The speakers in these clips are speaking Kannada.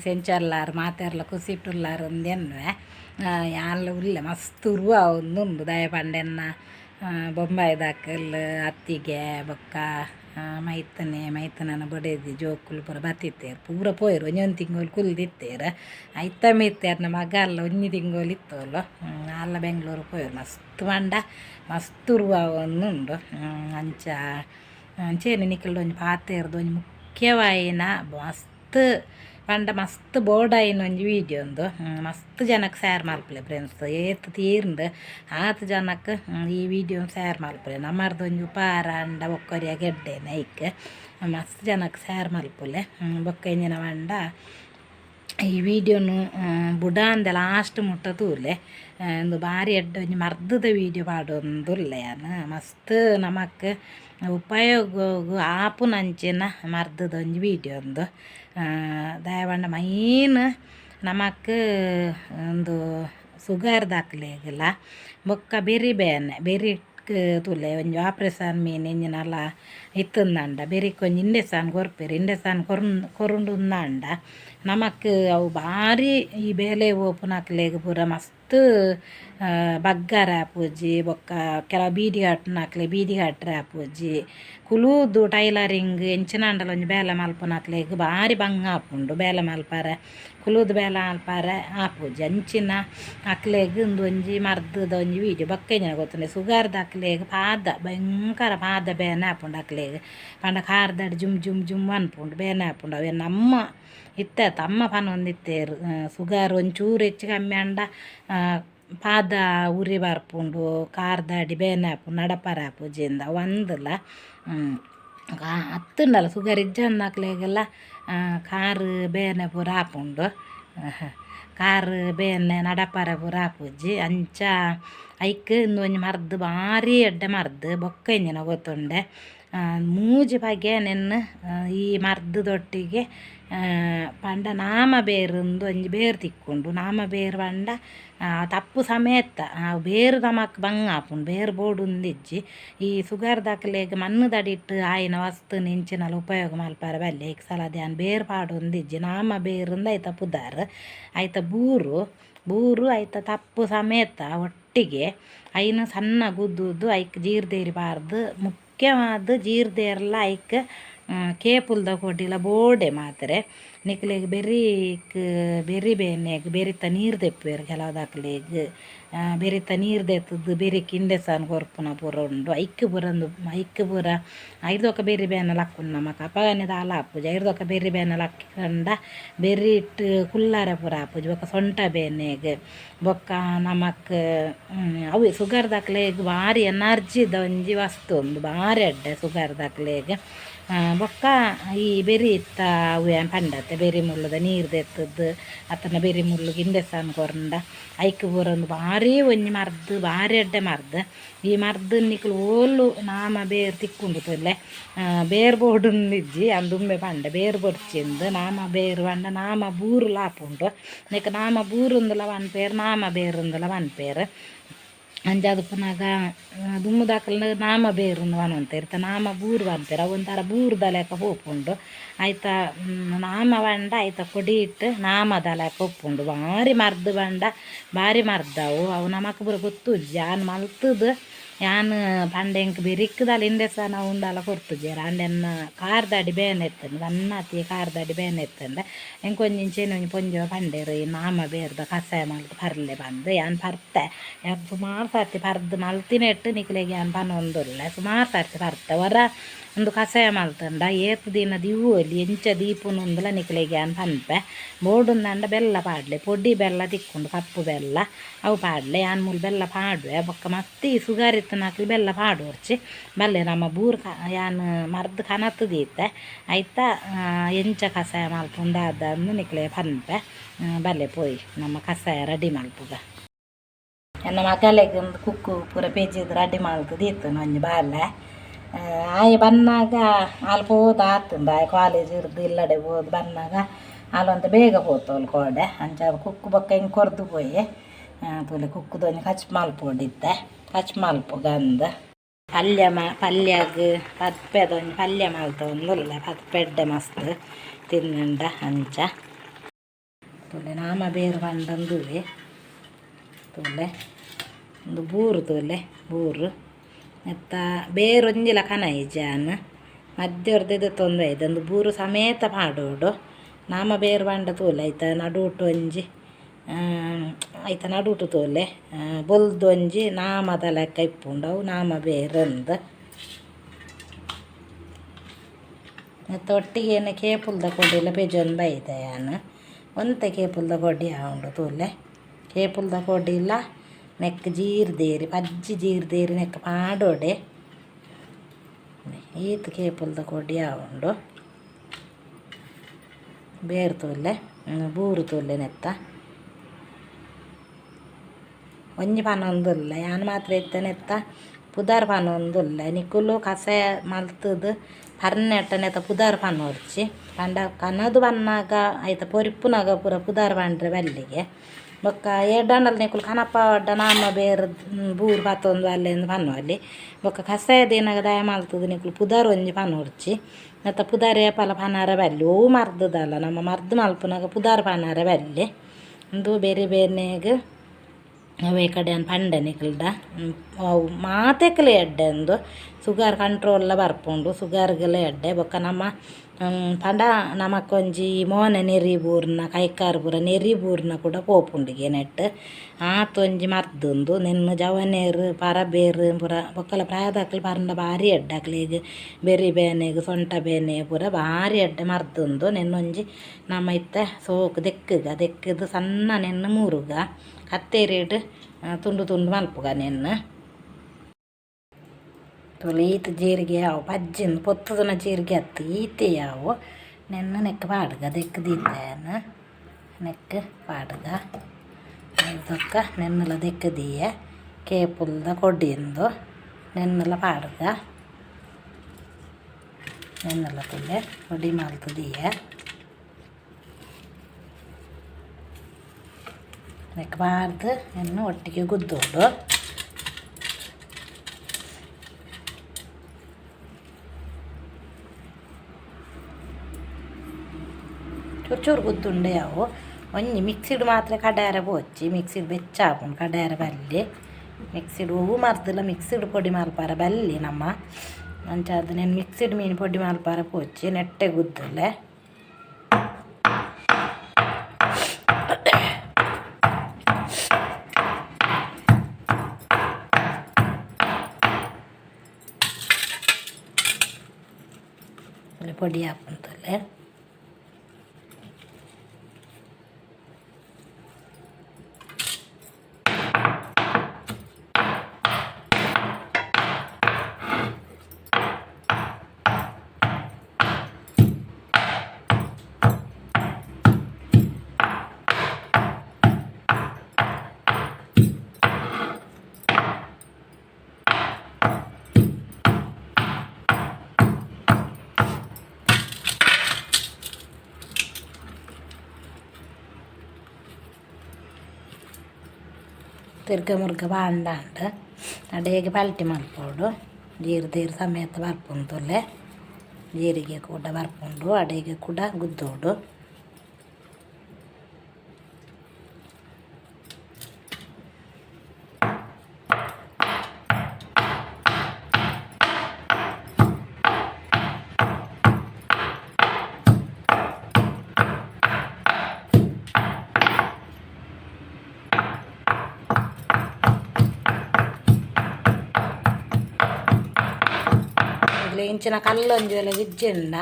ಸೆಂಚರ್ಲಾರು ಮಾತೆರ್ಲ ಕುಸಿಟ್ಟುಲ್ಲಾರು ಅಂದೆನ್ವೆ ಯಾನ್ಲ ಉಲ್ಲೆ ಮಸ್ತ್ ಉರುವ ಒಂದುಂಡು ದಯ ಪಂಡೆನ್ನ ಬೊಂಬಾಯಿ ದಾಖಲ್ ಅತ್ತಿಗೆ ಬೊಕ್ಕ ಮೈತನನ ಬೊಡೆದಿ ಜೋಕುಲು ಪೂರ ಬತ್ತಿತ್ತೇರು ಪೂರ ಪೋಯರು ಒಂಜೊಂದು ತಿಂಗಳು ಕುಲ್ದಿತ್ತೇರು ಐತ ಮೆತ್ತೇರ್ನ ಮಗ ಅಲ್ಲ ಒಂಜಿ ತಿಂಗಳು ಇತ್ತೋಲು ಅಲ್ಲ ಬೆಂಗಳೂರು ಪೋಯರು ಮಸ್ತ್ ಪಂಡ ಮಸ್ತ್ ಉರುವ ಒಂದುಂಡು ಅಂಚೇನು ನಿಕ್ಕಲ್ಡು ಒಂಜಿ ಪಾತೆರ್ದು ಒಂಜಿ ಮುಖ್ಯವಾಯಿನ ಮಸ್ತ್ ಪಂಡ ಮಸ್ತ್ ಬೋರ್ಡಾಯಿನ ಒಂಜಿ ವೀಡಿಯೋ ಒಂದು ಮಸ್ತ್ ಜನಕ್ಕೆ ಶೇರ್ ಮಲ್ಪಲೆ ಫ್ರೆಂಡ್ಸ್ ಏತ್ ತೀರ್ಂಡು ಆತು ಜನಕ್ಕೆ ಈ ವಿಡಿಯೋ ಶೇರ್ ಮಲ್ಪಲೆ ನಮ್ಮರ್ದು ಒಂಜಿ ಉಪಾರ ಅಂಡ ಒಕ್ಕರಿಯ ಗೆಡ್ಡೆ ನೈಕ್ ಮಸ್ತ್ ಜನಕ್ಕೆ ಶೇರ್ ಮಲ್ಪಲೆ ಬೊಕ್ಕ ಇಂಜಿನ ಪಂಡ ಈ ವಿಡಿಯೋನು ಬುಡ ಅಂದೆ ಲಾಸ್ಟ್ ಮುಟ್ಟ ತೂಲೆ ಒಂದು ಬಾರಿ ಎಡ್ಡೆ ಒಂಜಿ ಮರ್ದದ ವೀಡಿಯೋ ಪಾಡೊಂದುಲ್ಲೆ ಮಸ್ತ್ ನಮಕ್ ಉಪಯೋಗ ಆಪುನಂಚಿನ ಮರ್ದದ ಒಂಜಿ ವೀಡಿಯೋ ಒಂದು ದಯವಂಡ ಮೈನ್ ನಮಕ್ ಒಂದು ಸುಗರ್ ದಾಖಲೆಗಿಲ್ಲ ಬೊಕ್ಕ ಬೆರಿ ತುಲೆ ಒಂಜಿ ಆಪ್ರೇಷನ್ ಮೀನು ಇಂಜಿನಲ್ಲ ಇತ್ತಂದಂಡ ಬೆರಿಕ್ ಒಂಜಿ ಇಂಡೆಸಾನ್ ಕೊರ್ಪೆರು ಇಂಡೆಸಾನ್ ಕೊರುಂಡುಂದಂಡ ನಮಕ್ ಅವು ಭಾರಿ ಈ ಬೇಲೆ ಓಪುನಕ್ಲೆಗ್ ಪೂರ ಮಸ್ತ್ ಬಗ್ಗರ ಆಪುಜಿ ಬೊಕ್ಕ ಕೆಲವು ಬೀಡಿ ಕಟ್ಟುನಕ್ಲೆ ಬೀಡಿ ಕಟ್ಟರೆ ಆಪುಜಿ ಕುಲೂದು ಟೈಲರಿಂಗ್ ಎಂಚಿನಂಡಲ ಒಂಜಿ ಬೇಲೆ ಮಲ್ಪುನಕ್ಲೆಗ್ ಭಾರಿ ಬಂಗ ಆಪುಂಡು ಬೇಲೆ ಮಲ್ಪಾರೆ ಕುಲೂದು ಬೇಲೆ ಮಲ್ಪಾರೆ ಆಪುಜಿ ಅಂಚಿನ ಅಕ್ಲೆಗ್ ಒಂಜಿ ಮರ್ದದ ಒಂಜಿ ವೀಡಿಯೋ ಬೊಕ್ಕ ಇಂಜಿನ ಗೊತ್ತುಂಡೆ ಸುಗರ್ದ ಅಕ್ಲೆಗ್ ಪಾದ ಭಯಂಕರ ಪಾದ ಬೇನೆ ಆಪುಂಡು ಅಕ್ಲೆಗ್ ಪಂಡ ಕಾರ್ದಡ್ ಜುಮ್ ಜುಮ್ ಜುಮ್ ಅನ್ಪುಂಡು ಬೇನೆ ಆಪುಂಡು ಅವೆ ನಮ್ಮ ಇತ್ತೈತೆ ಅಮ್ಮ ಪನೊಂದಿತ್ತೇರು ಸುಗರ್ ಒಂಚೂರು ಹೆಚ್ಚು ಕಮ್ಮಿ ಅಂಡ ಪಾದ ಉರಿ ಬರ್ಪುಂಡು ಕಾರ್ದಾಡಿ ಬೇನೆ ಆಪುಂಡು ನಡಪರ ಆಪುಜಿಂದ ಒಂದಲ್ಲ ಹತ್ತುಂಡಲ್ಲ ಸುಗರ್ ಇಜ್ಜಂದಾಕ್ಲೆಗೆಲ್ಲ ಕಾರು ಬೇನೆ ಪೂರ ಆಪುಂಡು ಕಾರು ಬೇನೆ ನಡಪರ ಪೂರ ಆಪುಜಿ ಅಂಚ ಐಕ್ ಇಂದು ಒಂಜಿ ಮರ್ದು ಭಾರಿ ಎಡ್ಡೆ ಮರ್ದು ಬೊಕ್ಕ ಇಂಜಿನ ಗೊತ್ತುಂಡೆ ಮೂಜಿ ಬಗೆ ನೆನ್ನು ಈ ಮರ್ದದೊಟ್ಟಿಗೆ ಪಂಡ ನಾಮ ಬೇರುಂದು ಒಂಜಿ ಬೇರು ತಿಕ್ಕೊಂಡು ನಾಮ ಬೇರು ಪಂಡ ತಪ್ಪು ಸಮೇತ ಬೇರು ನಮಕ್ ಬಂಗ ಆಪುಂಡು ಬೇರು ಬೋಡುಂದಿಜ್ಜಿ ಈ ಸುಗರ್ ದಾಖಲೆಗ್ ಮಣ್ಣು ದಡಿಟ್ಟು ಆಯಿನ ವಸ್ತು ನಿಂಚಿನಲ್ಲ ಉಪಯೋಗ ಮಲ್ಪಾರ ಬಲ್ಲೆ ಈಗ ಸಲ ಧ್ಯಾನ್ ಬೇರು ಪಾಡೊಂದಿಜ್ಜಿ ನಾಮ ಬೇರುಂದು ಐತ ಪುದಾರ್ ಐತ ಬೂರು ಐತ ತಪ್ಪು ಸಮೇತ ಒಟ್ಟಿಗೆ ಐನು ಸಣ್ಣ ಗುದ್ದುದು ಐಕ್ ಜೀರ್ದೇರಿಬಾರ್ದು ಮುಖ್ಯವಾದ ಜೀರ್ದೇರ್ಲ ಐಕ್ ಕೇಪುಲ್ದ ಕೊಟ್ಟಿಲ್ಲ ಬೋಡೆ ಮಾತ್ರೆ ನಿಕ್ಲೆಗ್ ಬೆರಿ ಬೇನೆಗ್ ಬೆರಿತ ನೀರು ತೆಪ್ಪೇರು ಕೆಲವು ದಾಖಲೆಗ್ ಬೆರಿತ ನೀರು ತೆತ್ತದು ಬೆರಿಕ್ ಇಂಡೆಸಾನ್ ಕೊರ್ಪುನ ಪೂರ ಉಂಡು ಐಕ್ ಪೂರ ಐದೊಕ್ಕ ಬೆರಿ ಬೇನಲ್ ಹಾಕೊಂಡು ನಮಕ್ ಅಪಗನೆದ ಹಾಲ ಹಾಪುಜಿ ಐದೊಕ್ಕ ಬೆರಿ ಬೇನಲ್ ಹಾಕೊಂಡ ಬೆರಿ ಇಟ್ಟು ಕುಲ್ಲಾರ ಪೂರ ಹಾಪುಜಿ ಬೊಕ್ಕ ಸೊಂಟ ಬೇನೆಗ್ ಬೊಕ್ಕ ನಮಕ್ ಅವು ಸುಗರ್ ದಾಖಲೆಗ್ ಭಾರಿ ಎನರ್ಜಿದ ಒಂಜಿ ವಸ್ತು ಒಂದು ಭಾರಿ ಅಡ್ಡೆ ಸುಗರ್ ದಾಖಲೆಗ್ ಬೊಕ್ಕ ಈ ಬೆರಿ ಇತ್ತ ಅವು ಪಂಡತ್ತೆ ಬೆರಿ ಮುಳ್ಳದ ನೀರು ತೆತ್ತದ್ದು ಅತ್ತನ ಬೆರಿ ಮುಳ್ಳುಗೆ ಇಂಡೆಸಾನ್ ಕೊರಂಡ ಐಕ್ ಪೂರೊಂದು ಭಾರಿ ಒಂಜಿ ಮರ್ದು ಭಾರಿ ಅಡ್ಡೆ ಮರ್ದು ಈ ಮರ್ದು ನಿಕ್ಲು ಓಲು ನಾಮ ಬೇರು ತಿಕ್ಕೊಂಡು ತೊಲ್ಲೆ ಬೇರು ಬೋಡುಂದಿಜ್ಜಿ ಅಂದುಂಬೆ ಪಂಡ ಬೇರು ಬೊಡ್ಚಿಂದು ನಾಮ ಬೇರು ಪಂಡ ನಾಮ ಬೂರು ಲಾಪುಂಡು ನೆಕ್ ನಾಮ ಬೂರುಂದುಲ ಪನ್ಪೇರು ನಾಮ ಬೇರುಂದುಲ ಪನ್ಪೇರು ಅಂಚ ಅದು ಪುನಗ ದುಮ್ಮು ದಾಖಲೆ ನಾಮ ಬೇರುಂದು ಪನೊಂತ ಇರ್ತ ನಾಮ ಬೂರು ಪನ್ಪೇರು ಅವು ಒಂಥರ ಬೂರ್ದ ಲೆಕ್ಕ ಹೋಪುಂಡು ಐತ ನಾಮ ಪಂಡ ಐತ ಕೊಡಿ ಇಟ್ಟು ನಾಮದ ಲೆಕ್ಕ ಒಪ್ಪುಂಡು ಭಾರಿ ಮರ್ದು ಪಂಡ ಭಾರಿ ಮರ್ದವು ಅವು ನಮಕ್ ಪೂರ ಗೊತ್ತುಜ್ಜಿ ಯಾನ್ ಮಲ್ತದು ಯಾನ್ ಪಂಡ ಎಂಕ್ ಬೆರಿಕ್ಕದಲ್ಲ ಇಂಡೆಸಾನ ಉಂಡಲ ಕೊರ್ತುಜೇರ ಅಂಡೆನ್ನ ಕಾರ್ದಾಡಿ ಬೇನೆ ಎತ್ತಂಡು ಸಣ್ಣತಿ ಕಾರ್ದಾಡಿ ಬೇನೆ ಎತ್ತಂಡ ಎಂಕೊಂಜಿಂಚೇನು ಒಂಜಿ ಪೊಂಜೋ ಪಂಡೇರು ಈ ನಾಮ ಬೇರ್ದ ಕಷಾಯ ಮಲ್ತು ಪರ್ಲೆ ಬಂದು ಯಾನ್ ಪರ್ತೆ ಯಾನ್ ಸುಮಾರು ಸರ್ತಿ ಪರ್ದು ಮಲ್ತಿನೆಟ್ಟು ನಿಕ್ಲೆಗೆ ಯಾನ್ ಪನೊಂದುಲ್ಲೆ ಸುಮಾರು ಸರ್ತಿ ಪರ್ತೆ ಹೊರ ಒಂದು ಕಷಾಯ ಮಲ್ತಂಡ ಏತ್ ದಿನ ದಿವ್ವೊಲಿ ಎಂಚ ದೀಪುನುಂದುಲ ನಿಕ್ಲೆಗೆ ಯಾನ್ ಪನ್ಪೆ ಬೋಡುಂದಂಡ ಬೆಲ್ಲ ಪಾಡ್ಲೆ ಪೊಡಿ ಬೆಲ್ಲ ತಿಕ್ಕೊಂಡು ಕಪ್ಪು ಬೆಲ್ಲ ಅವು ಪಾಡ್ಲೆ ಯಾನ್ ಮೂಲು ಬೆಲ್ಲ ಪಾಡುವೆ ಬೊಕ್ಕ ಮತ್ತಿ ಸುಗರ್ ಇತ್ತನಾಕ್ಲಿ ಬೆಲ್ಲ ಪಾಡೋರ್ಚಿ ಬಲ್ಲೆ ನಮ್ಮ ಬೂರು ಯಾನ್ ಮರ್ದು ಕನತ್ತು ದೀತೆ ಐತ ಎಂಚ ಕಷಾಯ ಮಲ್ಪುಂದಾದಂದು ನಿಕ್ಲೆ ಪನ್ಪೆ ಬಲ್ಲೆ ಪೋಯಿ ನಮ್ಮ ಕಷಾಯ ರೆಡಿ ಮಲ್ಪುಗ ನನ್ನ ಮಗಲೆಗೆ ಒಂದು ಕುಕ್ಕು ಪೂರ ಪೇಜಿದು ರೆಡಿ ಮಲ್ತು ದೀತು ಒಂಜಿ ಬಾಲೆ ಆಯ್ ಬನ್ನಾಗ ಅಲ್ಲಿ ಹೋದ ಆತಂದ ಆಯ್ ಕಾಲೇಜ್ ಇರ್ದು ಇಲ್ಲಡೆ ಹೋದ್ ಬನ್ನಾಗ ಅಲ್ಲೊಂದು ಬೇಗ ಹೋತವಳು ಕೋಡೆ ಅಂಚ ಕುಕ್ಕು ಬೊಕ್ಕ ಹಿಂಗೆ ಕೊರ್ದು ಪೋಯಿ ತುಲೆ ಕುಕ್ಕುದೊಂದು ಕಚ್ ಮಲ್ಪೊಡಿದ್ದೆ ಕಚ್ ಮಲ್ಪುಗ ಅಂದ ಪಲ್ಯಾಗ ಪದ್ಪೆದೊಂದು ಪಲ್ಯ ಮಲ್ತ ಒಂದುಲ್ಲ ಪದ್ಪೆಡ್ಡೆ ಮಸ್ತ್ ತಿನ್ನಂಡ ಅಂಚ ತೋಲೆ ನಾಮ ಬೇರು ಪಂಡಂದುವೆ ತೋಲೆ ಒಂದು ಬೂರು ತೋಲೆ ಬೂರು ಮತ್ತು ಬೇರೊಂಜಿಲ ಕನೈ ಜಾನ್ ಮಧ್ಯವರ್ದು ತೊಂದರೆ ಐತೆ ಒಂದು ಬೂರು ಸಮೇತ ಪಾಡೋಡು ನಾಮ ಬೇರು ಪಂಡ ತೋಲೆ ಆಯ್ತಾ ನಡುಟು ಒಂಜಿ ಆಯ್ತಾ ನಡುಟು ತೋಲೆ ಬೊಲ್ದು ಒಂಜಿ ನಾಮದ ಲೆಕ್ಕ ಇಪ್ಪುಂಡು ಅವು ನಾಮ ಬೇರಂದು ಮತ್ತು ಒಟ್ಟಿಗೆ ಕೇಪುಲ್ದ ಕೊಡಿಲ್ಲ ಬೆಜೊಂದು ಬೈದೆ ನಾನು ಒಂತೆ ಕೇಪುಲ್ದ ಕೊಡಿ ಉಂಡು ತೋಲೆ ಕೇಪುಲ್ದ ಕೊಡಿಲ್ಲ ನೆಕ್ ಜೀರ್ದೇರಿ ಪಜ್ಜಿ ಜೀರ್ದೇರಿ ನೆಕ್ ಪಾಡೋಡೆ ಈತ್ ಕೇಪುಲ್ದ ಕೊಡಿ ಉಂಡು ಬೇರು ತೋಲೆ ಬೂರು ತೋಲೆ ನೆತ್ತ ಒಂಜಿ ಪಾನ ಒಂದಿಲ್ಲ ಯಾನು ಮಾತ್ರ ಇತ್ತೇನೆ ಎತ್ತ ಪುದಾರ್ ಪಾನ ಒಂದಿಲ್ಲ ನಿಕ್ಕುಲು ಕಸ ಮಲ್ತದು ಪರ್ನೆಟ್ಟನೆತ್ತ ಪುದಾರ್ ಪಾನ ಹೊರ್ಚಿ ಪಂಡ ಕನದು ಬನ್ನಾಗ ಆಯ್ತಾ ಪೊರಿಪ್ಪುನಾಗ ಪೂರ ಪುದಾರ್ ಪಂಡ್ರೆ ಬಲ್ಲಿಗೆ ಬೊಕ್ಕ ಎಡ್ಡಂಡಲ್ ನಿಕ್ಕುಲು ಕನಪ್ಪ ಒಡ್ಡ ನಾಮ ಬೇರೆ ಬೂರು ಪತ್ತೊಂದು ಅಲ್ಲೆಂದು ಪನ್ನು ಅಲ್ಲಿ ಬೊಕ್ಕ ಕಸಾಯದೇನಾಗ ದಯ ಮಲ್ತದು ನಿಕ್ಕುಲು ಪುದಾರ್ ಒಂಜಿ ಪಾನ ಹೊರ್ಚಿ ಮತ್ತು ಪುದಾರ್ ಏಪಲ ಪನಾರ ಬಲ್ಲಿ ಓ ಮರ್ದದಲ್ಲ ನಮ್ಮ ಮರ್ದು ಮಲ್ಪುನಾಗ ಪುದಾರ್ ಪನಾರ ಬಲ್ಲಿ ಒಂದು ಬೇರೆ ಬೇರೆನೆಗ್ ಅವೇ ಕಡೆ ಪಂಡೆ ನಿಕಲ್ಡ ಅವು ಮಾತೆಕ್ಕಲೆ ಎಡ್ಡೆ ಅಂದು ಸುಗರ್ ಕಂಟ್ರೋಲ್ಲ ಬರ್ಪುಂಡು ಸುಗರ್ಗೆಲ್ಲ ಎಡ್ಡೆ ಬೊಕ್ಕ ನಮ್ಮ ಪಂಡ ನಮಕೊಂಜಿ ಮೋನೆ ನೆರಿ ಬೂರ್ನ ಕೈಕಾರು ಪೂರ ನೆರಿ ಬೂರ್ನ ಕೂಡ ಪೋಪುಂಡಿಗೆ ನೆಟ್ ಆತೊಂಜಿ ಮರ್ದುಂದು ನೆನ್ನು ಜವನೇರು ಪರಬೇರು ಪೂರ ಬೊಕ್ಕಲ ಪ್ರಾಯದಕ್ಲು ಪರಂಡ ಭಾರಿ ಎಡ್ಡಕ್ಲಿಗೆ ಬೆರಿ ಬೇನೆಗ್ ಸೊಂಟ ಬೇನೆ ಪೂರ ಭಾರಿ ಎಡ್ಡೆ ಮರ್ದುಂದು ನೆನ್ನೊಂಜಿ ನಮ್ಮ ಇತ್ತೆ ಸೋಕು ದೆಕ್ಕದು ಸಣ್ಣ ನೆನ್ನು ಮೂರುಗ ಕತ್ತೇರಿಡ್ ತುಂಡು ತುಂಡು ಮಲ್ಪುಗ ನೆನ್ನು ತುಳು ಈತ ಜೀರಿಗೆ ಯಾವು ಪಜ್ಜಿಂದು ಪೊತ್ತದನ ಜೀರಿಗೆ ಹತ್ತು ಈತೆ ಯಾವು ನೆನ್ನು ನೆಕ್ ಪಾಡ್ಗ ದೆಕ್ಕದಿದ್ದೇನ ನೆಕ್ ಪಾಡ್ಗ ಇದಕ್ಕ ನೆನ್ನೆಲ್ಲ ದೆಕ್ಕದೀಯ ಕೇಪುಲ್ದ ಕೊಡ್ಡಿಂದು ನೆನ್ನೆಲ್ಲ ಪಾಡ್ಗ ನೆನ್ನೆಲ್ಲ ತುಳ್ಳೆ ಕೊಡಿ ಮಲ್ತದೀಯ ನೆಕ್ ಬಾರ್ದು ನೆನ್ನು ಒಟ್ಟಿಗೆ ಗುದ್ದೋಡು ಚೂರು ಚೂರು ಗುದ್ದುಂಡೆ ಅವು ಒಂಜಿ ಮಿಕ್ಸಿಡ್ ಮಾತ್ರ ಕಡಾರ ಪೋಚಿ ಮಿಕ್ಸಿಡ್ ಬೆಚ್ಚಾಪುಂಡು ಕಡಾರ ಬಲ್ಲಿ ಮಿಕ್ಸಿಡ್ ಹೂವು ಮರ್ದಿಲ್ಲ ಮಿಕ್ಸಿಡ್ ಪೊಡಿ ಮಲ್ಪಾರ ಬಲ್ಲಿ ನಮ್ಮ ಅಂಚಾದ నేను ಮಿಕ್ಸಿಡ್ ಮೀನು ಪೊಡಿ ಮಲ್ಪಾರ ಪೋಚಿ ನೆಟ್ಟೆ ಗುದ್ದಲೆ పొడి ಹಾಕುತ್ತಲೆ ತಿರ್ಗ ಮುರ್ಗ ಬಾಂಡ ಅಂಟ ಅಡೆಗೆ ಪಲ್ಟಿ ಮಲ್ಪೋಡು ಜೀರಿಗೆ ಸಮೇತ ಬರ್ಪುಂತುಲೆ ಜೀರಿಗೆ ಕೂಡ ಬರ್ಪುಂಡು ಅಡೆಗೆ ಕೂಡ ಗುದ್ದೋಡು ఇంచిన కళ్ళు అంజుల విజ్జిండ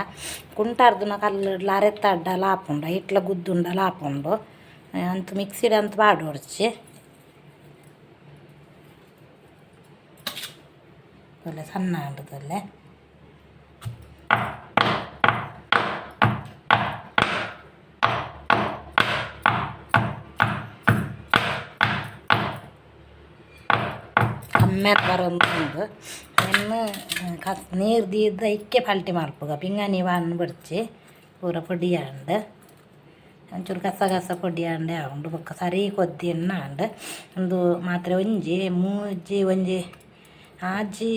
కుంటార్దున కళ్ళు అరెత్తడ్డ లాపుండ ఇట్లా గుద్దుండ లాపుండు అంత మిక్సీడ్ అంత పాడొడ్చి ತೊಲೆ ಸಣ್ಣ ಉಂಟು ತೊಲೆ ಕಮ್ಮೆ ಬರೋದು ನೆನ್ನು ನೀರು ದೀದ ಇಕ್ಕೆ ಪಲ್ಟಿ ಮಲ್ಪುಗ ಪಿಂಗಾಣಿ ಬಾನ್ ಬಿಡ್ಚಿ ಪೂರ ಪೊಡಿ ಆಂಡ್ ಒಂಚೂರು ಕಸ ಪೊಡಿ ಆಂಡೆ ಉಂಡು ಬೊಕ್ಕ ಸರಿ ಕೊದ್ದಿ ಎಣ್ಣ ಆಂಡ್ ಒಂದು ಮಾತ್ರ ಒಂಜಿ ಮೂಜಿ ಒಂಜಿ ಆಜಿ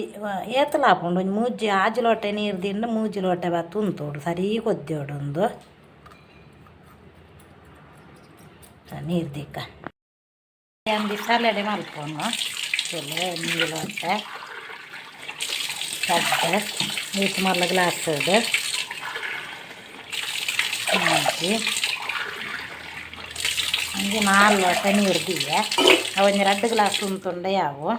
ಏತಲ ಹಾಪುಂಡು ಒಂಜಿ ಮೂಜಿ ಆಜಿ ಲೋಟೆ ನೀರು ದಿಂಡು ಮೂಜಿ ಲೋಟೆ ಬತ್ತು ಉಂತೋಡು ಸರಿ ಕೊದ್ದೋಡು ಒಂದು ನೀರು ದಿಕ್ಕ ಒಂದು ಸಲಾಡೆ ಮಲ್ಪೋನು ಚೊಲೆ ನೀರು ಹೊಟ್ಟೆ ಕಡ್ಡೆ ನೀರು ಮಲ್ಲ ಗ್ಲಾಸ್ ಹಾಕಿ ಹಂಗೆ 4 ಲೋಟ ನೀರು ದಿಯೆ ಅವೊಂದು 2 ಗ್ಲಾಸ್ ಉಂಟುಂಡೆ ಯಾವು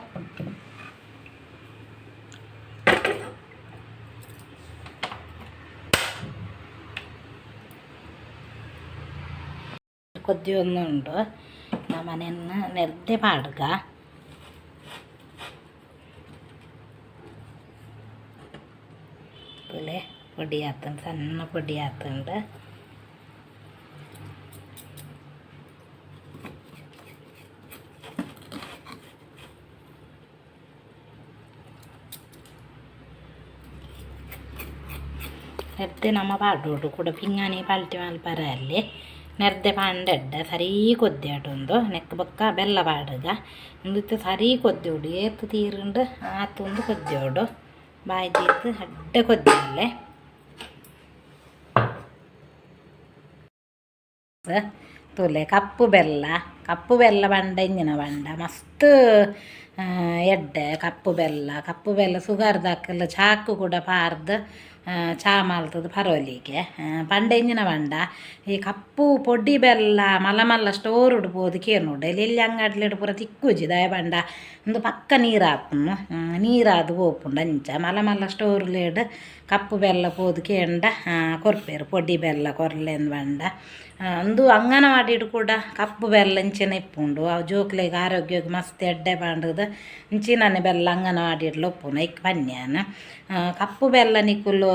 ಕೊದ್ದಿ ಒಂದುಂಡು ನಮ್ಮನೆಯನ್ನು ನೆರ್ದೆ ಪಾಡ್ಗ ತುಲೆ ಪೊಡಿ ಆತಂಡು ಸಣ್ಣ ಪೊಡಿ ಆತಂಡು ನೆರ್ದೆ ನಮ್ಮ ಪಾಡೋಡು ಕೂಡ ಪಿಂಗಾಣಿ ಪಾಲ್ಟಿ ಮಲ್ಪರಲ್ಲಿ ನೆರ್ದೆ ಪಾಂಡೆಡ್ಡ ಸರಿ ಕೊದ್ದೆ ಆಟೊಂದು ನೆಕ್ ಬೊಕ್ಕ ಬೆಲ್ಲ ಪಾಡುಗ ಒಂದಿತ್ತು ಸರಿ ಕೊದ್ದೆ ಉಡು ಏತು ತೀರುಂಡು ಆತೊಂದು ಕೊದ್ದೆ ಉಡು ಬಾಯಿ ತೀರ್ತು ಅಡ್ಡ ಕೊದ್ದೆ ಅಲ್ಲೇ ತುಲೆ ಕಪ್ಪು ಬೆಲ್ಲ ಬಂಡ ಇಂಜಿನ ಬಂಡ ಮಸ್ತ್ ಎಡ್ಡೆ ಕಪ್ಪು ಬೆಲ್ಲ ಸುಗರ್ದಾಕಲ್ಲ ಚಾಕು ಕೂಡ ಪಾರ್ದು ಚಾ ಮಾಲ್ತದ ಪರೋಲಿಗೆ ಪಂಡೆಂಜಿನ ಬಂಡ ಈ ಕಪ್ಪು ಪೊಡಿ ಬೆಲ್ಲ ಮಲ್ಲ ಸ್ಟೋರ್ ಉಡ್ಬೋದು ಕೇರ್ನೋಡು ಎಲ್ಲಿ ಅಂಗಡ್ಲಿಡು ಪೂರ ತಿಕ್ಕುಜಿ ದಯ ಬಂಡ ಒಂದು ಪಕ್ಕ ನೀರಾಪುನು ನೀರಾದು ಹೋಪುಂಡು ಅಂಚ ಮಲ್ಲ ಸ್ಟೋರ್ಲೇಡು ಕಪ್ಪು ಬೆಲ್ಲ ಪೋದು ಕೇಂಡ ಕೊರ್ಪೇರು ಪೊಡಿ ಬೆಲ್ಲ ಕೊರ್ಲೆಂದು ಬಂಡ ಒಂದು ಅಂಗನವಾಡಿಡು ಕೂಡ ಕಪ್ಪು ಬೆಲ್ಲ ಇಂಚಿನ ಇಪ್ಪುಂಡು ಅವು ಜೋಕ್ಲೆಗೆ ಆರೋಗ್ಯಕ್ಕೆ ಮಸ್ತ್ ಎಡ್ಡೆ ಬಾಂಡದು ಇಂಚಿನನೆ ಬೆಲ್ಲ ಅಂಗನವಾಡಿಡ್ಲು ಒಪ್ಪುನು ಐಕ್ ಪನ್ಯಾನ ಕಪ್ಪು ಬೆಲ್ಲ ನಿಕ್ಕುಲು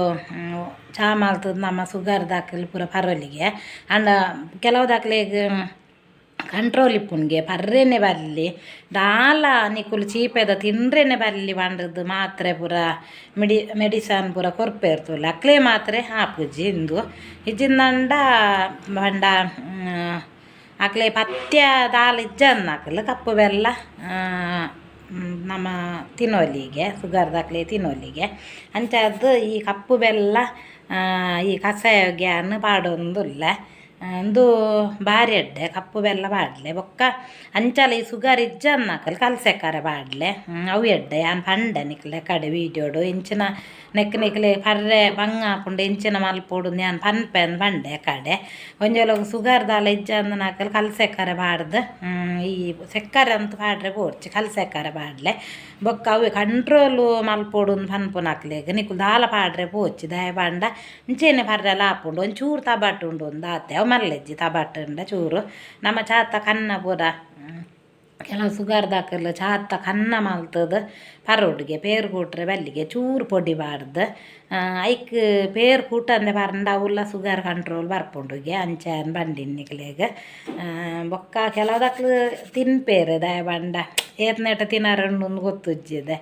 ಚಾ ಮಾಲ್ತದ ನಮ್ಮ ಸುಗರ್ ದಾಖಲೆ ಪೂರ ಪರೋಲಿಗೆ ಅಂಡ ಕೆಲವು ದಾಖಲೆಗೆ ಕಂಟ್ರೋಲ್ ಇಪ್ಪುನ್ಗೆ ಪರ್ರೆನೆ ಬರಲಿ ದಾಲ ನಿಕ್ಕುಲು ಚೀಪೆದ ತಿಂದ್ರೇನೆ ಬರಲಿ ಬಂಡದ್ದು ಮಾತ್ರೆ ಪೂರ ಮೆಡಿಸನ್ ಪೂರ ಕೊರ್ಪೇರ್ತುಲ್ಲ ಅಕ್ಲೆ ಮಾತ್ರೆ ಹಾಪುಜಿ ಇಂದು ಇಜ್ಜಿಂದಂಡ ಬಂಡ ಅಕ್ಲೆ ಪಥ್ಯ ದಾಲ್ ಇಜ್ಜನ್ನಕಲು ಕಪ್ಪು ಬೆಲ್ಲ ನಮ್ಮ ತಿನ್ನೋಲಿಗೆ ಸುಗರ್ ದಾಖಲೆ ತಿನ್ನೋಲಿಗೆ ಅಂಚದ್ದು ಈ ಕಪ್ಪು ಬೆಲ್ಲ ಈ ಕಷಾಯಗೆ ಅನ್ನು ಪಾಡೊಂದುಲ್ಲ ಒಂದು ಬಾರಿ ಎಡ್ಡೆ ಕಪ್ಪು ಬೆಲ್ಲ ಪಾಡ್ಲೆ ಬೊಕ್ಕ ಅಂಚಲ ಈ ಸುಗರ್ ಇಜ್ಜನ್ನಕಲ್ ಕಲ್ಸೆಕ್ಕರೆ ಪಾಡ್ಲೆ ಅವು ಎಡ್ಡೆ ಯಾನ್ ಪಂಡೆ ನಿಕ್ಲೆ ಕಡೆ ವೀಡಿಯೋಡು ಇಂಚಿನ ನಿಕ್ಲೆ ಪರ್ರೆ ಬಂಗ ಹಾಪುಂಡು ಇಂಚಿನ ಮಲ್ಪೋಡು ನಾನು ಪನ್ಪೆನ್ ಬಂಡೆ ಕಡೆ ಒಂಜೊಲಗು ಸುಗರ್ ದಾಲ ಇಜ್ಜನ್ನಕಲ್ ಕಲ್ಸೆಕ್ಕರೆ ಪಾಡ್ದು ಈ ಸೆಕ್ಕರೆ ಅಂತ ಪಾಡ್ರೆ ಪೋಡ್ಚಿ ಕಲ್ಸೆಕ್ಕರೆ ಪಾಡ್ಲೆ ಬೊಕ್ಕ ಅವು ಕಂಟ್ರೋಲು ಮಲ್ಪೋಡು ಪನ್ಪುನಕ್ಲೆಗ್ ನಿಕ್ಲು ದಾಲ ಪಾಡ್ರೆ ಪೋಚಿ ದಯ ಬಂಡ ಇಂಚೆನೆ ಪರ್ರೆಲ್ಲ ಹಾಪುಂಡು ಒಂಚೂರು ತಬಟ್ಟು ಉಂಡು ಒಂದು ಆತೆ ಅವು ಮಲ್ಲೆಜ್ಜಿ ತಬಟ್ಟುಂಡ ಚೂರು ನಮ್ಮ ಚಾತ ಕನ್ನ ಪೂರ ಕೆಲವು ಸುಗರ್ ದಾಖಲು ಚಾತ ಕನ್ನ ಮಲ್ತದ ಪರೋಡಿಗೆ ಪೇರು ಕೂಟ್ರೆ ಬಲ್ಲಿಗೆ ಚೂರು ಪೊಡಿ ಬಾರ್ದು ಐಕ್ ಪೇರು ಕೂಟಂದೆ ಪರಂಡ ಅವಲ್ಲ ಸುಗರ್ ಕಂಟ್ರೋಲ್ ಬರ್ಪುಂಡುಗೆ ಅಂಚಾನ್ ಬಂಡಿನ್ನಿಕ್ಲೆಗ್ ಬೊಕ್ಕ ಕೆಲವು ದಾಖಲು ತಿನ್ಪೇರು ದಯ ಬಂಡ ಏತ್ನೆಟ ತಿನ್ನರಂಡು ಗೊತ್ತುಜ್ಜಿದೆ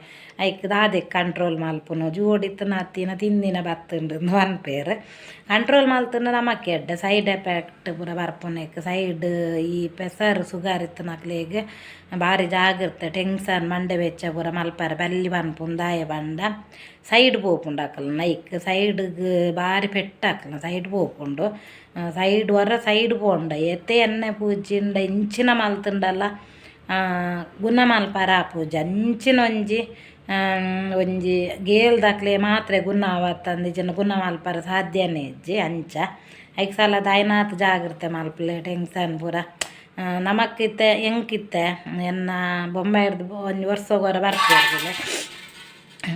ಐಕ್ ದಾದೆಕ್ ಕಂಟ್ರೋಲ್ ಮಲ್ಪುನು ಜೋಡಿತ್ತು ನತ್ತಿನ ತಿಂದಿನ ಬತ್ತುಂಡು ಅನ್ಪೇರು ಕಂಟ್ರೋಲ್ ಮಲ್ತುಂಡು ನಮಕ್ಕೆ ಎಡ್ಡೆ ಸೈಡ್ ಎಫೆಕ್ಟ್ ಪೂರ ಬರ್ಪುನೇಕ್ ಸೈಡ್ ಈ ಪೆಸರ್ ಸುಗರ್ ಇತ್ತು ನಕ್ಲೆಗ್ ಭಾರಿ ಜಾಗ್ರತೆ ಟೆನ್ಷನ್ ಮಂಡೆ ಬೆಚ್ಚ ಪೂರ ಮಲ್ಪರ ಬಲ್ಲಿ ಬನ್ಪುಂಡು ದಾಯ ಬಂಡ ಸೈಡ್ ಪೋಪುಂಡು ಅಕಲ್ ನೈಕ್ ಸೈಡ್ಗೆ ಭಾರಿ ಪೆಟ್ಟಾಕಲ ಸೈಡ್ ಪೋಪುಂಡು ಸೈಡ್ ಹೊರ ಸೈಡ್ ಪೋಂಡ ಎತ್ತೆ ಎಣ್ಣೆ ಪೂಜಿಂಡ ಇಂಚಿನ ಮಲ್ತುಂಡಲ್ಲ ಗುಣ ಮಲ್ಪರ ಪೂಜೆ ಅಂಚಿನ ಒಂಜಿ ಗೇಲ್ ದಾಖಲೆ ಮಾತ್ರೆ ಗುಣ ಆವತ್ತಂದು ಜನ ಗುಣ ಮಲ್ಪರ ಸಾಧ್ಯನೇ ಇಜ್ಜಿ ಅಂಚ ಐಕ್ ಸಲ ದಾಯ್ನಾತ್ ಜಾಗ್ರತೆ ಮಲ್ಪಲೆ ಟೆನ್ಷನ್ ಪೂರ ನಮಕ್ಕಿತ್ತೆ ಹೆಂಗಿತ್ತೆ ಎನ್ನ ಬೊಂಬೆ ಹಿಡ್ದು ಒಂದು ವರ್ಷಗೋರ ಬರ್ತಿರ್ದಿಲ್ಲ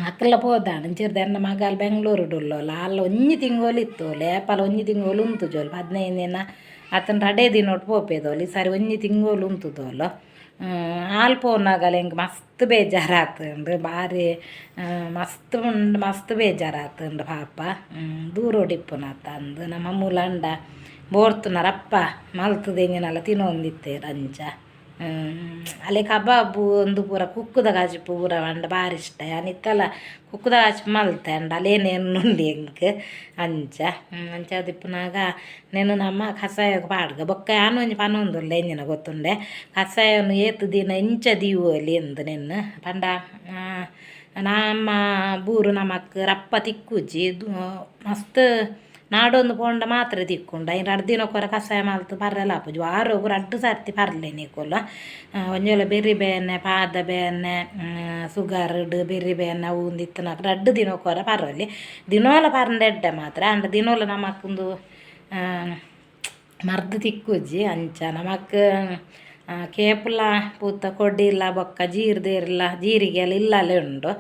ಅಕ್ಕೆಲ್ಲ ಪೋದಾಣ ಚಿರ್ದ ಎನ್ನ ಮಗಲ್ ಬೆಂಗಳೂರು ಡುಲ್ಲೋಲ್ಲ ಅಲ್ಲ ಒಂಜಿ ತಿಂಗೋಲು ಇತ್ತು ಲೇಪಲ ಒಂಜಿ ತಿಂಗೋಲು ಉಂತು ಜೋಲು 15 ದಿನ ಅತನ ರಡೇ ದಿನೊಟ್ಟು ಪೋಪೇದೋಲು ಈ ಸಾರಿ ಒಂಜಿ ತಿಂಗೋಲು ಉಂತುದೋಲು ಹಾಲು ಪೋನಾಗಲ್ಲ ಹೆಂಗೆ ಮಸ್ತ್ ಬೇಜಾರಾತುಂಡು ಭಾರಿ ಮಸ್ತ್ ಬೇಜಾರಾತುಂಡು ಪಾಪ ದೂರ ಹೊಡಿಪ್ಪುನಾತ ಅಂದು ನಮ್ಮ ಮೂಲಂಡ ಬೋರ್ತುನರಪ್ಪ ಮಲ್ತದೆಂಗಿನಲ್ಲ ತಿನ್ನೊಂದಿತ್ತೇರು ಅಂಚ ಅಲ್ಲೇ ಕಬಾಬು ಒಂದು ಪೂರ ಕುಕ್ಕುದ ಕಾಜಿ ಪೂರ ಅಂಡ ಭಾರಿ ಇಷ್ಟ ಅನಿತ್ತಲ್ಲ ಕುಕ್ಕುದ ಕಾಜಿ ಮಲ್ತೆ ಅಂಡ ಅಲ್ಲೇನೇನು ಉಂಡು ಹೆಂಗೆ ಅಂಚ ದಿಪ್ಪುನಾಗ నేను ನಮ್ಮ ಕಷಾಯ ಪಾಡ್ಗ ಬೊಕ್ಕ ಯಾನೊಂಜಿ ಪನೊಂದುಲ್ಲ ಎಂಜಿನ ಗೊತ್ತುಂಡೆ ಕಷಾಯನು ಏತು ದಿನ ಇಂಚ ದೀವೋಲಿ ಎಂದು ನೆನ್ನು ಪಂಡ ನಮ್ಮ ಬೂರು ನಮಕ್ ರಪ್ಪ ತಿಕ್ಕುಜಿ ಮಸ್ತ್ ನಾಡೊಂದು ಪೋಂಡ ಮಾತ್ರ ತಿಕ್ಕೊಂಡು ಐನು 2 ದಿನಕ್ಕೊರ ಕಷಾಯ ಮಲ್ತು ಪರ್ರೆಲ್ಲ ಆಪುಜಿ ವಾರೊಗು 2 ಸರ್ತಿ ಪರ್ಲೆ ನಿಕುಲು ಒಂಜೋಲ ಬೆರ್ರಿ ಬೇನೆ ಪಾದ ಬೇನೆ ಸುಗರ್ಡ್ ಬೆರ್ರಿ ಬೇನೆ ಅವು 2 ದಿನಕ್ಕೊರ ಪರ್ವಲಿ ದಿನೋಲ ಪರ್ಂಡ ಎಡ್ಡೆ ಮಾತ್ರ ಅಂಡ ದಿನೋಲ ನಮಕೊಂದು ಮರ್ದು ತಿಕ್ಕುಜಿ ಅಂಚ ನಮಕ್ ಕೇಪುಲ ಪೂತ ಕೊಡ್ಡಿಲ್ಲ ಬೊಕ್ಕ ಜೀರ್ದೇರಿಲ್ಲ ಜೀರಿಗೆ ಎಲ್ಲ ಇಲ್ಲಲ್ಲೇ ಉಂಡು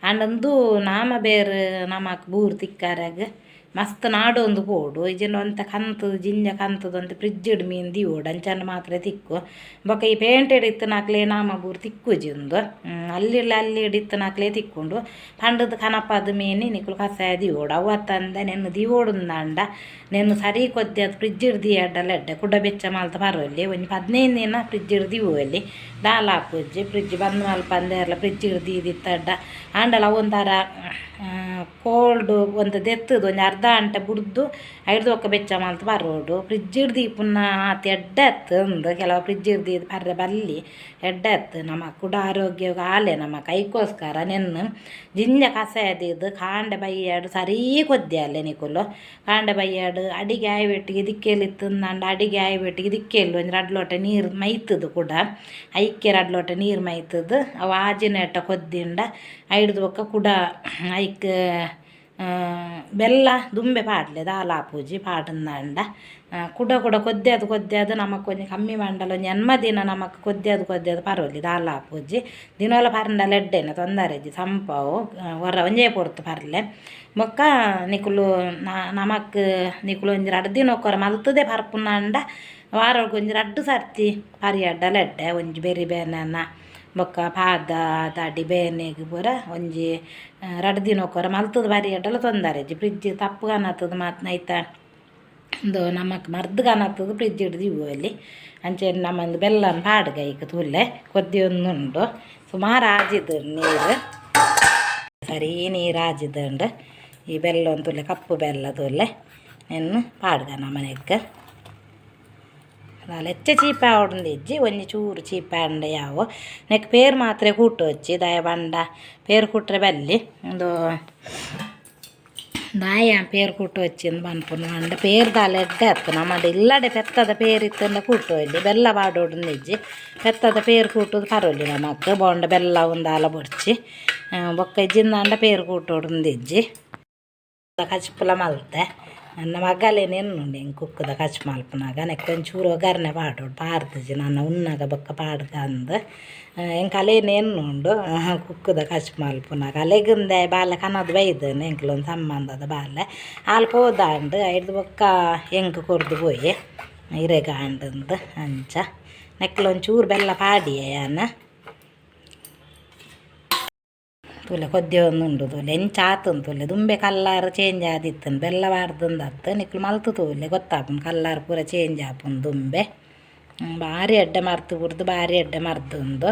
ಅಂಡಂದು ನಾಮ ಬೇರೆ ನಮಕ್ ಬೂರು ತಿಕ್ಕಾರಾಗ ಮಸ್ತ್ ನಾಡೊಂದು ಪೋಡು ಇಜೆಂಡು ಒಂತ ಕಂತದು ಜಿಂಜ ಕಂತದು ಅಂತ ಫ್ರಿಜ್ಜಿಡ್ ಮೀನು ದಿವೋಡು ಅಂಚಂಡ ಮಾತ್ರ ತಿಕ್ಕು ಬೊಕ್ಕ ಈ ಪೇಂಟೆಡ್ ಇತ್ತನಾಕ್ಲೆ ನಾಮ ಬೂರು ತಿಕ್ಕುಜಿ ಒಂದು ಅಲ್ಲಿ ಇತ್ತನಾಕ್ಲೆ ತಿಕ್ಕೊಂಡು ಪಂಡದ ಕನಪದ ಮೀನು ನಿಕ್ಕಲು ಕಸಾಯ ದಿವೋಡು ಅವತ್ತಂದ ನೆನ್ನು ದಿವೋಡುಂದಂಡ ನೆನ್ನು ಸರಿ ಕೊದ್ದಿ ಅದು ಫ್ರಿಜ್ಜಿಡ್ ದಿಯಡ್ಡಲ್ಲ ಎಡ್ಡೆ ಕುಡ್ಡ ಬೆಚ್ಚ ಮಾಲ್ತ ಪರವಲ್ಲಿ ಒಂದು 15 ದಿನ ಫ್ರಿಜ್ಜಿಡ್ ದಿವಲ್ಲಿ ದಾಲ್ ಹಾಕುಜ್ಜಿ ಫ್ರಿಜ್ ಬಂದು ಮಲ್ಪ ಅಂದೆಲ್ಲ ಫ್ರಿಜ್ಜಿಡ್ ದಿತ್ತಡ್ಡ ಆಂಡಲ ಒಂಥರ ಕೋಲ್ಡ್ ಒಂದು ದೆತ್ತದು ಒಂದು ಅರ್ಧ ಗಂಟೆ ಬುಡ್ದು 5 ಒಕ್ಕ ಬೆಚ್ಚ ಮಾಲ್ತು ಬರೋಡು ಫ್ರಿಜ್ ಹಿಡ್ದು ಪುನಃ ಆತ ಎಡ್ಡೆ ಎತ್ತು ಒಂದು ಕೆಲವು ಫ್ರಿಜ್ ಹಿಡ್ದು ಪರ್ರೆ ಬಲ್ಲಿ ಎಡ್ಡೆ ಎತ್ತು ನಮ್ಮ ಕೂಡ ಆರೋಗ್ಯ ಆಲೆ ನಮ್ಮ ಕೈಗೋಸ್ಕರ ನೆನ್ನು ಜಿಂಜ ಕಸಾಯದಿದ್ದು ಕಾಂಡೆ ಬೈಯಾಡು ಸರಿ ಕೊದ್ದೆ ಅಲ್ಲೇ ನಿಕುಲು ಕಾಂಡೆ ಬೈಯಾಡು ಅಡಿಗೆ ಆಯ್ಬೆಟ್ಟಿಗೆ ದಿಕ್ಕೇಲಿ ತಿಂದಂಡು ಅಡಿಗೆ ಆಯ್ಬೆಟ್ಟಿಗೆ ದಿಕ್ಕೇಲಿ ಒಂದು 2 ಲೋಟ ನೀರು ಮೈತದು ಕೂಡ ಐಕ್ಕೆ 2 ಲೋಟ ನೀರು ಮೈತದು ಅವು ಆಜಿನ ಎಟ್ಟ ಕೊದ್ದಿಂಡ 5 ಒಕ್ಕ ಕೂಡ ಐಕ್ ಬೆಲ್ಲ ದುಂಬೆ ಪಾಡ್ಲೆ ದಾಲ್ ಆಪುಜಿ ಪಾಡಂದಂಡ ಕುಡ ಕೊದ್ದೆ ಅದು ನಮಕ್ ಒಂಜಿ ಕಮ್ಮಿ ಮಂಡಲ ಒಂಜಿ ದಿನ ನಮಕ್ ಕೊದ್ದೆ ಅದು ಪರವಲಿ ದಾಲ್ ಆಪುಜಿ ದಿನೋಲ ಪರ್ಂಡಲ ಎಡ್ಡೆನೆ ತೊಂದರೆಜಿ ಸಂಪವು ಹೊರ ಒಂಜೇ ಪೊರ್ತು ಪರ್ಲೆ ಬೊಕ್ಕ ನಿಕುಲು ನಮಕ್ ನಿಕುಲು ಒಂಜಿ 2 ದಿನಕ್ಕೊರ ಮಲ್ತದೆ ಪರ್ಪುನಂಡ ವಾರೊಳಗೆ ಒಂಜಿ 2 ಸರ್ತಿ ಪರಿಯಡ್ಡಲ ಎಡ್ಡೆ ಒಂಜಿ ಬೆರಿ ಬೇನೆನ ಬೊಕ್ಕ ಪಾದ ತಾಡಿ ಬೇನೆಗ್ ಪೂರ ಒಂಜಿ 2 ದಿನಕ್ಕೊರ ಮಲ್ತದ ಬಾರಿ ಎಡ್ಡಲ ತೊಂದರೆಜಿ ಫ್ರಿಜ್ ತಪ್ಪು ಕಾಣತ್ತದ ಮಾತು ನೈತ ಒಂದು ನಮಕ್ ಮರ್ದು ಕಾಣತ್ತದ ಫ್ರಿಜ್ ಹಿಡ್ದು ಇವುವಲ್ಲಿ ಅಂಚೆ ನಮ್ಮಂದು ಬೆಲ್ಲನ ಪಾಡ್ಗೈಕ್ ತುಲ್ಲೆ ಕೊದ್ದಿಯೊಂದುಂಡು ಸುಮಾರು ಆಜಿದು ನೀರು ಸರಿ ನೀರು ಆಜಿದುಂಡು ಈ ಬೆಲ್ಲ ಒಂದು ತುಲ್ಲೆ ಕಪ್ಪು ಬೆಲ್ಲ ತುಲ್ಲೆ ನೆನ್ನು ಪಾಡ್ಗ ನಮ್ಮನೆಗೆ ಹೆಚ್ಚು ಚೀಪ ಆವಡ್ದಿಜ್ಜಿ ಒಂಜಿ ಚೂರು ಚೀಪ ಅಂಡ ಯಾವು ನೆಕ್ ಪೇರು ಮಾತ್ರ ಕೂಟು ಹಚ್ಚಿ ದಯ ಬಂಡ ಪೇರು ಕುಟ್ರೆ ಬಲ್ಲಿ ಒಂದು ದಾಯ ಪೇರು ಕೂಟು ಹಚ್ಚಿಂದು ಬನ್ಪುನು ಅಂಡ ಪೇರು ದಾಲ ಎಡ್ಡೆ ಹತ್ತು ನಮ್ಮದು ಇಲ್ಲಡೆ ಪೆತ್ತದ ಪೇರು ಇತ್ತಂದ ಕೂಟು ಇಲ್ಲಿ ಬೆಲ್ಲ ಬಾಡೋಡ್ದಿಜ್ಜಿ ಪೆತ್ತದ ಪೇರು ಕೂಟುದು ಪರವಲಿ ನಮಕ್ ಬೋಂಡ ಬೆಲ್ಲ ಒಂದು ಆಲ ಬೊಡ್ಚಿ ಬೊಕ್ಕ ಇಜ್ಜಿಂದ ಅಂಡ ಪೇರು ಕೂಟೋಡ್ದಿಜ್ಜಿ ಕಚ್ಪುಲ ಮಲ್ತೆ ನನ್ನ ಮಗಲೇ ನೆನ್ನುಂಡು ಹೆಂಗೆ ಕುಕ್ಕದ ಕಚ್ ಮಲ್ಪನಾಗ ನೆಕ್ಕೊಂದು ಚೂರು ಒಗ್ಗರಣೆ ಪಾಡೋಡು ಪಾಡ್ದಿಜ್ಜಿ ನನ್ನ ಉನ್ನಾಗ ಬೊಕ್ಕ ಪಾಡ್ದ ಅಂದು ಹೆಂಗೆ ಕಲೆ ನೆನ್ನುಂಡು ಕುಕ್ಕದ ಕಚ್ ಮಲ್ಪನಾಗ ಅಲೆಗಿಂದೆ ಬಾಲೆ ಕನ್ನದು ಬೈದನು ಹೆಂಕ್ಲೊಂದು ಸಂಬಂಧದ ಬಾಲೆ ಹಾಲು ಹೋದಾಂಡು 5 ಬೊಕ್ಕ ಹೆಂಗೆ ಕೊರ್ದು ಪೋಯಿ ಹಿರೇಗಾಂಡಂದು ಅಂಚ ನೆಕ್ಲೊಂದು ಚೂರು ಬೆಲ್ಲ ಪಾಡಿಯೇ ಯಾನ ತುಲೆ ಕೊದ್ದೆ ಉಂಡು ತುಲೆ ಎಂಚ ಆತನ್ ತುಲೆ ದುಂಬೆ ಕಲ್ಲರ್ ಚೇಂಜ್ ಆದಿತ್ತನ್ ಬೆಲ್ಲ ಬಾರ್ದಂದು ಅತ್ತು ನಿಕ್ಲು ಮಲ್ತು ತೂಲೆ ಗೊತ್ತಾಪುನ್ ಕಲ್ಲರ್ ಪೂರ ಚೇಂಜ್ ಆಪುನ್ ದುಂಬೆ ಭಾರಿ ಎಡ್ಡೆ ಮರ್ತು ಬಿಡ್ದು ಭಾರಿ ಎಡ್ಡೆ ಮರ್ದುಂದು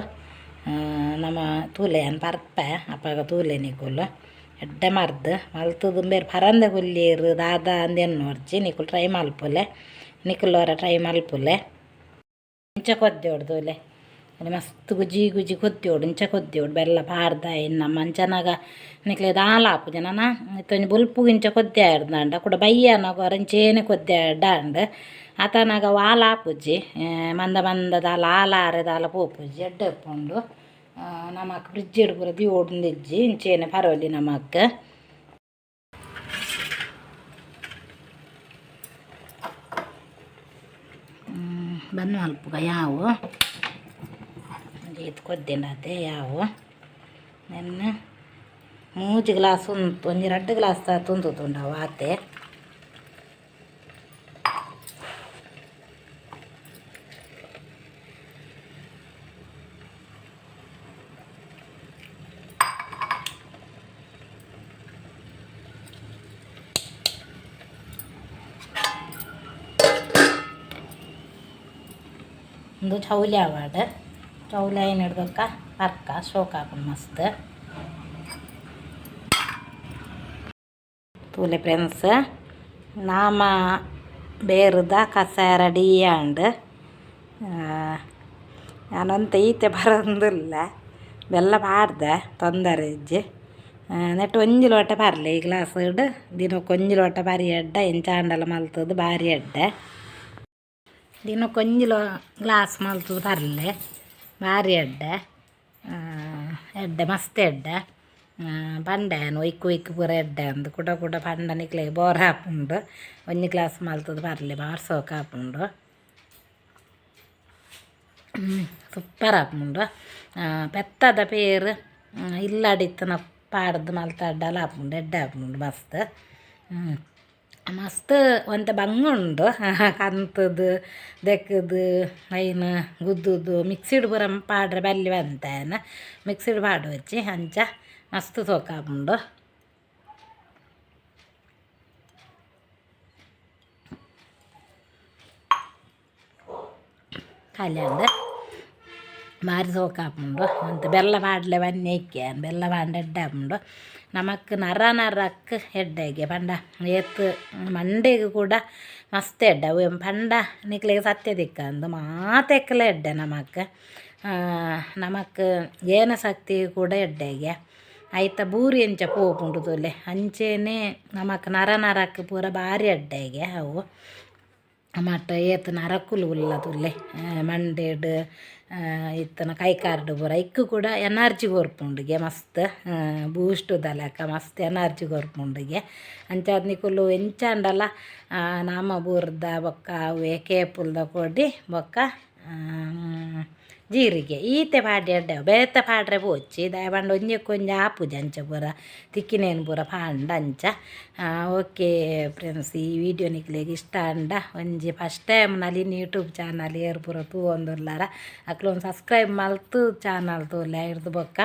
ನಮ್ಮ ತೂಲೆಯನ್ ಪರ್ಪೆ ಅಪ್ಪಾಗ ತೂಲೆ ನಿಕುಲು ಎಡ್ಡೆ ಮರ್ದು ಮಲ್ತು ದುಂಬೇರು ಪರಂದೆ ಹುಲ್ಲೀರು ದಾದ ಅಂದೆನ್ನೋರ್ಚಿ ನಿಕುಲು ಟ್ರೈ ಮಲ್ಪುಲೆ ನಿಕುಲೋರ ಟ್ರೈ ಮಲ್ಪುಲೆ ಇಂಚ ಕೊದ್ದೆ ಹೊಡ್ದುಲೆ ಮಸ್ತ್ ಗುಜಿ ಕೊದ್ದೋಡು ಇಂಚ ಕೊದ್ದೋಡು ಬೆಲ್ಲ ಪಾಡ್ದ ಇನ್ನು ಮಂಚನಾಗ ನಿಕ್ಲೆ ದಾಲ್ ಆಪು ಜನನ ಇತ್ತೊಂದು ಬುಲ್ಪು ಇಂಚ ಕೊದ್ದೆ ಆಡ್ದಂಡ ಕೂಡ ಬಯ್ಯನಾಗ ರಂಚೇನೆ ಕೊದ್ದೆ ಆಡ್ಡ ಆತನಾಗ ವಾಲ ಆಪುಜಿ ಮಂದ ದಾಲ ಆಲಾರೆ ದಾಲ ಪೋಪುಜಿ ಎಡ್ಡೆ ಉಪ್ಪುಂಡು ನಮಕ್ ಫ್ರಿಜ್ ಪೂರ ದಿವೋಡಿಜ್ಜಿ ಇಂಚೇನೆ ಪರವಲಿ ನಮಕ್ ಬನ್ನು ಅಲ್ಪಗ ಯಾವು ಇದು ಕೊದ್ದೆನದೆ ಯಾವು ನನ್ನ 3 ಗ್ಲಾಸ್ ಉಂಟು ಒಂಜಿ 2 ಗ್ಲಾಸ್ ತುಂತುಂಡವು ಆತೆ ಒಂದು ಚೌಲಿ ಆವಾಡ ಚೌಲಿ ಏನು ಹಿಡ್ದಕ್ಕ ಅರ್ಕ ಶೋಕ್ ಹಾಕೊಂಡು ಮಸ್ತ್ ತೂಲೆ ಫ್ರೆಂಡ್ಸ್ ನಾಮ ಬೇರದ ಕಸಾಯ ರೆಡಿ ಆಂಡ್ ನಾನಂತ ಈತೆ ಬರೋದಿಲ್ಲ ಬೆಲ್ಲ ಪಾಡ್ದೆ ತೊಂದರೆ ಇಜ್ಜಿ ನೆಟ್ಟು ಒಂಜಿ ಲೋಟ ಪರ್ಲೆ ಈ ಗ್ಲಾಸ್ ಇಡು ದಿನಕ್ಕೆ ಒಂಜಿ ಲೋಟ ಬರಿ ಎಡ್ಡ ಎಂಚಾಂಡಲ ಮಲ್ತದ್ದು ಭಾರಿ ಎಡ್ಡೆ ದಿನಕ್ಕೆ ಒಂಜಿ ಗ್ಲಾಸ್ ಮಲ್ತದ್ದು ಪರ್ಲೆ ಭಾರಿ ಎಡ್ಡೆ ಎಡ್ಡೆ ಮಸ್ತ್ ಎಡ್ಡೆ ಪಂಡೇನು ಒಯ್ಕು ಪೂರ ಎಡ್ಡೆ ಅಂದು ಕುಡ ಪಂಡ ನಿಕ್ಲೆ ಬೋರ್ ಹಾಪುಂಡು ಒಂಜಿ ಗ್ಲಾಸ್ ಮಲ್ತದ್ದು ಪರ್ಲೆ ಬಾರಿ ಸೋಕು ಹಾಪುಂಡು ಸೂಪರ್ ಹಾಪುಂಡು ಪೆತ್ತದ ಪೇರು ಇಲ್ಲಡಿತ್ತನ ಪಾಡ್ದು ಮಲ್ತಡ್ಡಲ ಹಾಪುಂಡು ಎಡ್ಡೆ ಹಾಪುಂಡು ಮಸ್ತ್ ಮಸ್ತ್ ಒಂತ ಬಂಗುಂಡು ಕಂತದು ದೆಕ್ಕದು ಐನು ಗುದ್ದುದು ಮಿಕ್ಸಿಡ್ ಪೂರ ಪಾಡ್ರೆ ಬಲ್ಲಿ ಬಂತೇನ ಮಿಕ್ಸಿಡ್ ಪಾಡು ಹಚ್ಚಿ ಅಂಚ ಮಸ್ತ್ ಸೋಕು ಹಾಪುಂಡು ಕಲ್ಯಂಡು ಭಾರಿ ಸೋಕು ಹಾಪುಂಡು ಅಂತ ಬೆಲ್ಲ ಪಾಡ್ಲೆ ಬನ್ನಿ ಇಕ್ಕೆನ್ ಬೆಲ್ಲ ಪಾಂಡ ಎಡ್ಡೆ ಹಾಪುಂಡು ನಮಕ್ ನರಕ್ಕೆ ಎಡ್ಡೆಗೆ ಪಂಡ ಏತ್ ಮಂಡೆಗೆ ಕೂಡ ಮಸ್ತ್ ಎಡ್ಡೆ ಪಂಡ ನಿಕ್ಲೆಗೆ ಸತ್ಯ ದಿಕ್ಕಂದು ಮಾತೆಕ್ಕಲ ಎಡ್ಡೆ ನಮಕ್ ಏನ ಶಕ್ತಿ ಕೂಡ ಎಡ್ಡೆಗೆ ಐತ ಬೂರಿ ಎಂಚ ಪೋಪುಂಡು ತೋಲೆ ಅಂಚೆನೆ ನಮಕ್ ನರಕ್ಕೆ ಪೂರ ಭಾರಿ ಎಡ್ಡೆಗೆ ಅವು ಮಟ್ಟ ಏತ್ ನರಕುಲು ಉಲ್ಲ ತುಲ್ಲೆ ಮಂಡೇಡು ಇತ್ತನ ಕೈಕಾರ್ಡು ಪೂರ ಇಕ್ಕು ಕೂಡ ಎನರ್ಜಿ ಕೊರ್ಪುಂಡಿಗೆ ಮಸ್ತ್ ಬೂಸ್ಟ್ ದಲಕ ಮಸ್ತ್ ಎನರ್ಜಿ ಕೊರ್ಪುಂಡಿಗೆ ಅಂಚಾದ ನಿಕುಲು ಎಂಚಾಂಡಲ ನಾಮ ಬೂರ್ದ ಬೊಕ್ಕ ಅವೇ ಕೇಪುಲ್ದ ಕೊಡಿ ಬೊಕ್ಕ ಜೀರಿಗೆ ಈತೆ ಪಾಡಿ ಅಡ್ಡೆ ಬೇತ ಪಾಡ್ರೆ ಪೋಚಿ ದಯ ಪಂಡ ಒಂಜಿ ಆಪುಜಿ ಅಂಚ ಪೂರ ತಿಕ್ಕಿನೇನು ಪೂರ ಪಾಂಡ ಅಂಚ ಓಕೆ ಫ್ರೆಂಡ್ಸ್ ಈ ವಿಡಿಯೋ ನಿಕ್ಲೆಗೆ ಇಷ್ಟ ಅಂಡ ಒಂಜಿ ಫಸ್ಟ್ ಟೈಮ್ ನಲಿನಿ ಯೂಟ್ಯೂಬ್ ಚಾನಲ್ ಏರು ಪೂರ ತೂವೊಂದುಲ್ಲಾರ ಅಕ್ಲೊಂದು ಸಬ್ಸ್ಕ್ರೈಬ್ ಮಲ್ತು ಚಾನಲ್ ತೂಲೆ ಇರ್ದು ಬೊಕ್ಕ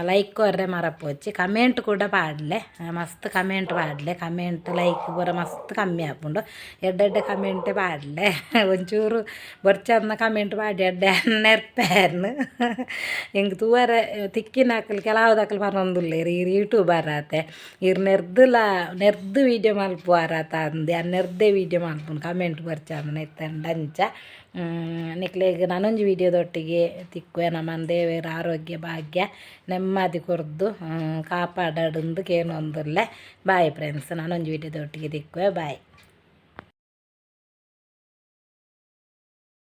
ಲೈಕ್ ಕೊರ್ರೆ ಮರಪೋಚಿ ಕಮೆಂಟ್ ಕೂಡ ಪಾಡ್ಲೆ ಮಸ್ತ್ ಕಮೆಂಟ್ ಪಾಡ್ಲೆ ಕಮೆಂಟ್ ಲೈಕ್ ಪೂರ ಮಸ್ತ್ ಕಮ್ಮಿ ಆಪುಂಡು ಎಡ್ಡೆ ಕಮೆಂಟೇ ಪಾಡ್ಲೆ ಒಂಚೂರು ಬರ್ಚಂದ ಕಮೆಂಟ್ ಪಾಡಿ ಎಡ್ಡೆ ನೆರ್ಪೇನು ಹಿಂಗೆ ತೂವರೆ ತಿಕ್ಕಿನ ಹಾಕಲು ಕೆಲವುದಕ್ಕಲು ಬರೋಂದುಲ್ಲೇರಿ ಈ ಯೂಟ್ಯೂಬರ್ ಆತೆ ಇರ್ ನೆರ್ದು ವೀಡಿಯೋ ಮಲ್ಪುವಾರಾತ ಅಂದೆ ನೆರ್ದೇ ವೀಡಿಯೋ ಮಲ್ಪುಂಡು ಕಮೆಂಟ್ ಬರ್ಚಂದ ನೆತ್ತಂಡ ನಿಕ್ಲೆಗ್ ನಾನೊಂಜಿ ವೀಡಿಯೋದೊಟ್ಟಿಗೆ ತಿಕ್ಕುವೆ ನಮ್ಮನ ದೇವೇರ ಆರೋಗ್ಯ ಭಾಗ್ಯ ನೆಮ್ಮದಿ ಕೊರ್ದು ಕಾಪಾಡಂದು ಕೇನೊಂದುಲ್ಲೆ ಬಾಯ್ ಫ್ರೆಂಡ್ಸ್ ನಾನೊಂಜಿ ವೀಡಿಯೋದೊಟ್ಟಿಗೆ ತಿಕ್ಕುವೆ ಬಾಯ್.